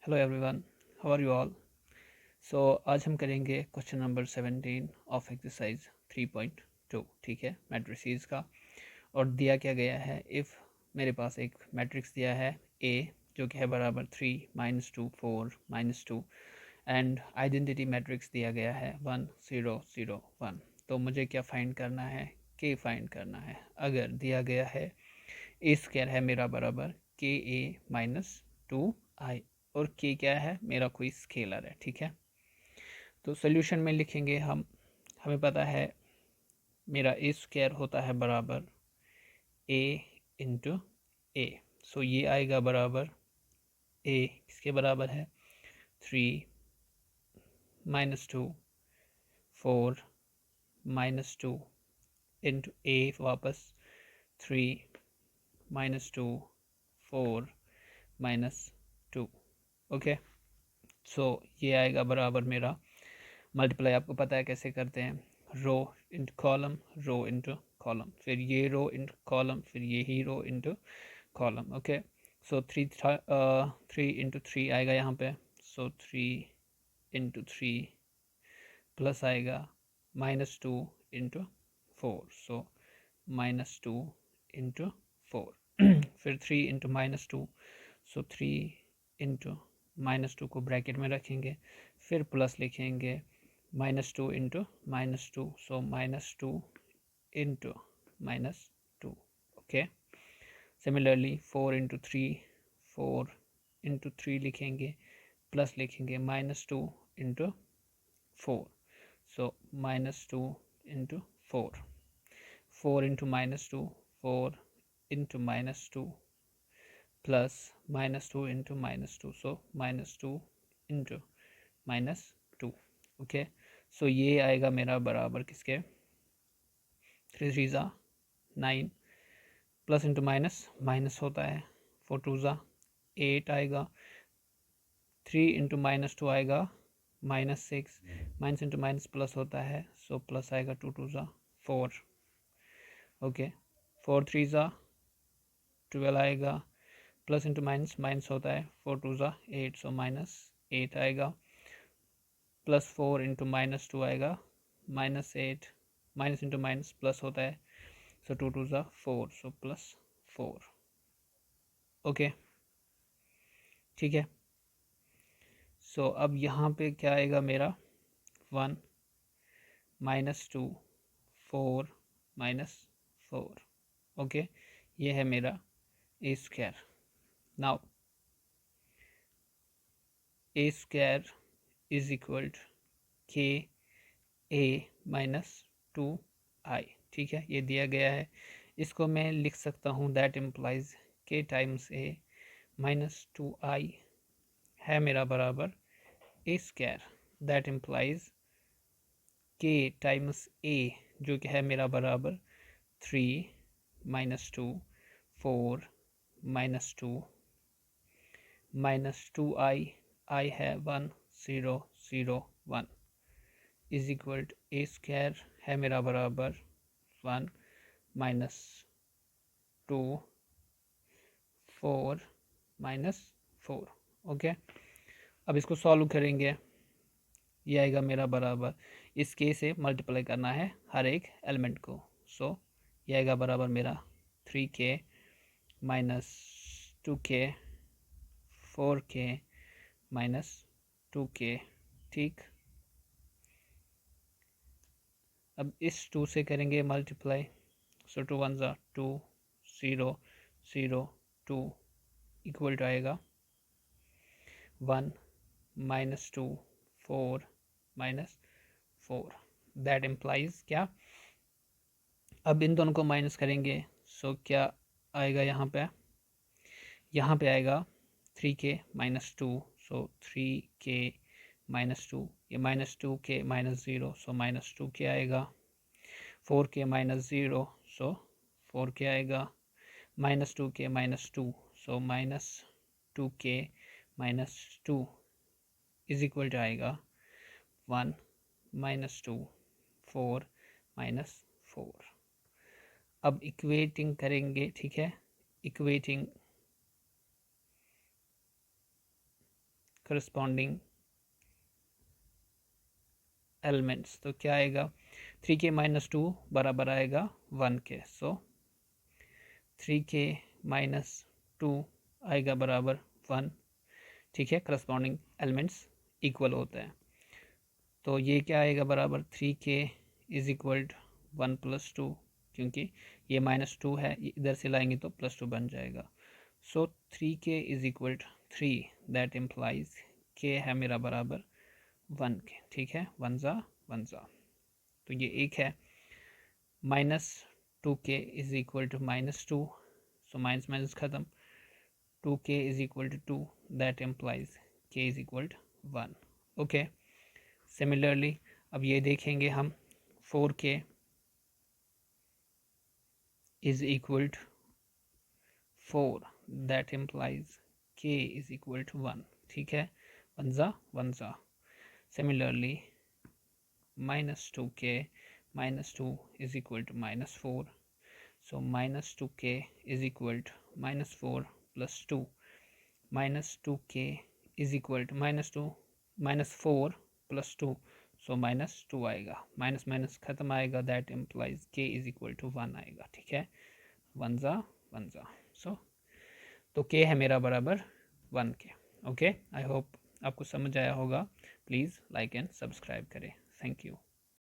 Hello everyone, how are you all. So आज हम करेंगे क्वेश्चन नंबर 17 ऑफ एक्सरसाइज 3.2। ठीक है, मैट्रिसेस का। और दिया क्या गया है, इफ़ मेरे पास एक मैट्रिक्स दिया है ए जो कि है बराबर 3 -2 4 -2 एंड आइडेंटिटी मैट्रिक्स दिया गया है 1 0 0 1। तो मुझे क्या फाइंड करना है, के फाइंड करना है। अगर दिया गया है ए स्क्वायर है मेरा बराबर के ए -2 आई और के क्या है, मेरा कोई स्केलर है। ठीक है, तो सोल्यूशन में लिखेंगे हम। हमें पता है मेरा ए स्क्वायर होता है बराबर ए इंटू ए। सो ये आएगा बराबर ए किसके बराबर है 3 -2 4 -2 इंटू ए वापस 3 -2 4 -2। ओके, सो ये आएगा बराबर मेरा मल्टीप्लाई आपको पता है कैसे करते हैं, rho into column, rho into column, फिर ये रो इंटू कॉलम, फिर ये ही रो इंटू कॉलम। ओके, सो 3 आएगा यहाँ पे। सो 3 × 3 प्लस आएगा -2 × 4। सो -2 × 4 फिर 3 × -2। सो 3 × -2 को ब्रैकेट में रखेंगे, फिर प्लस लिखेंगे -2 × -2। सो -2 × -2। ओके, सिमिलरली 4 × 3, 4 × 3 लिखेंगे, प्लस लिखेंगे -2 × 4। सो -2 × 4, 4 × -2, 4 × -2 प्लस -2 × -2। सो -2 × -2। ओके, सो ये आएगा मेरा बराबर किसके 3 3 ज़ा 9 प्लस इंटू माइनस माइनस होता है 4 2 ज़ा 8 आएगा, 3 × -2 आएगा -6, माइनस इंटू माइनस प्लस होता है, सो प्लस आएगा 2 2 ज़ा 4। ओके, 4 3 ज़ा 12 आएगा, प्लस इंटू माइनस माइनस होता है 4 2 ज़ा 8, सो -8 आएगा, प्लस 4 × -2 आएगा -8, माइनस इंटू माइनस प्लस होता है, सो 2 2 ज़ा 4, सो +4। ओके, ठीक है। सो अब यहाँ पे क्या आएगा मेरा 1 -2 4 -4। ओके, ये है मेरा A square. Now A square is equal to K A -2 आई। ठीक है, ये दिया गया है, इसको मैं लिख सकता हूँ दैट इम्प्लाइज के टाइम्स ए -2i है मेरा बराबर ए स्क्वायर। दैट इम्प्लाइज के टाइम्स ए जो कि है मेरा बराबर 3 -2 4 -2 -2i, आई है 1 0 0 1 is equal to a square है मेरा बराबर 1 -2 4 -4। ओके, अब इसको सॉल्व करेंगे, ये आएगा मेरा बराबर इस के से मल्टीप्लाई करना है हर एक एलिमेंट को। सो ये आएगा बराबर मेरा 3k -2k 4k -2k। ठीक, अब इस 2 से करेंगे मल्टीप्लाई। सो 2 1 ज़ा 2 0 0 2 इक्वल टू आएगा 1 -2 4 -4। दैट इम्प्लाइज क्या, अब इन दोनों को माइनस करेंगे, सो क्या आएगा यहाँ पे आएगा 3k -2। सो 3k -2, ये -2k -0, सो -2k आएगा, 4k -0, सो 4k आएगा, -2k -2, so -2k -2 is equal to आएगा 1 -2 4 -4। अब इक्वेटिंग करेंगे, ठीक है, इक्वेटिंग करस्पॉन्डिंग एलिमेंट्स, तो क्या आएगा 3k माइनस 2 बराबर आएगा 1 के। सो 3k माइनस 2 आएगा बराबर 1, ठीक है। करस्पॉन्डिंग एलिमेंट्स इक्वल होते हैं, तो ये क्या आएगा बराबर 3k इज इक्वल 1 प्लस 2, क्योंकि ये माइनस 2 है, इधर से लाएंगे तो प्लस 2 बन जाएगा। सो 3k is equal 3, that implies k है मेरा बराबर 1 के, ठीक है। वन ज़ा, तो ये एक है। Minus 2k is equal to minus 2, so minus minus ख़त्म, 2k is equal to 2, that implies k is equal to 1, okay. Similarly अब ये देखेंगे हम 4k is equal to 4, that implies k is equal to 1, ठीक है। One ज़ा। Similarly minus 2k minus 2 is equal to minus 4, so minus 2k is equal to minus 4 plus 2, minus 2k is equal to minus 2 minus 4 plus 2, so minus 2 आएगा, minus minus खत्म आएगा, that implies k is equal to 1 आएगा, ठीक है। One ज़ा। सो तो k है मेरा बराबर 1 के, ओके। आई होप आपको समझ आया होगा। प्लीज़ लाइक एंड सब्सक्राइब करें। Thank you.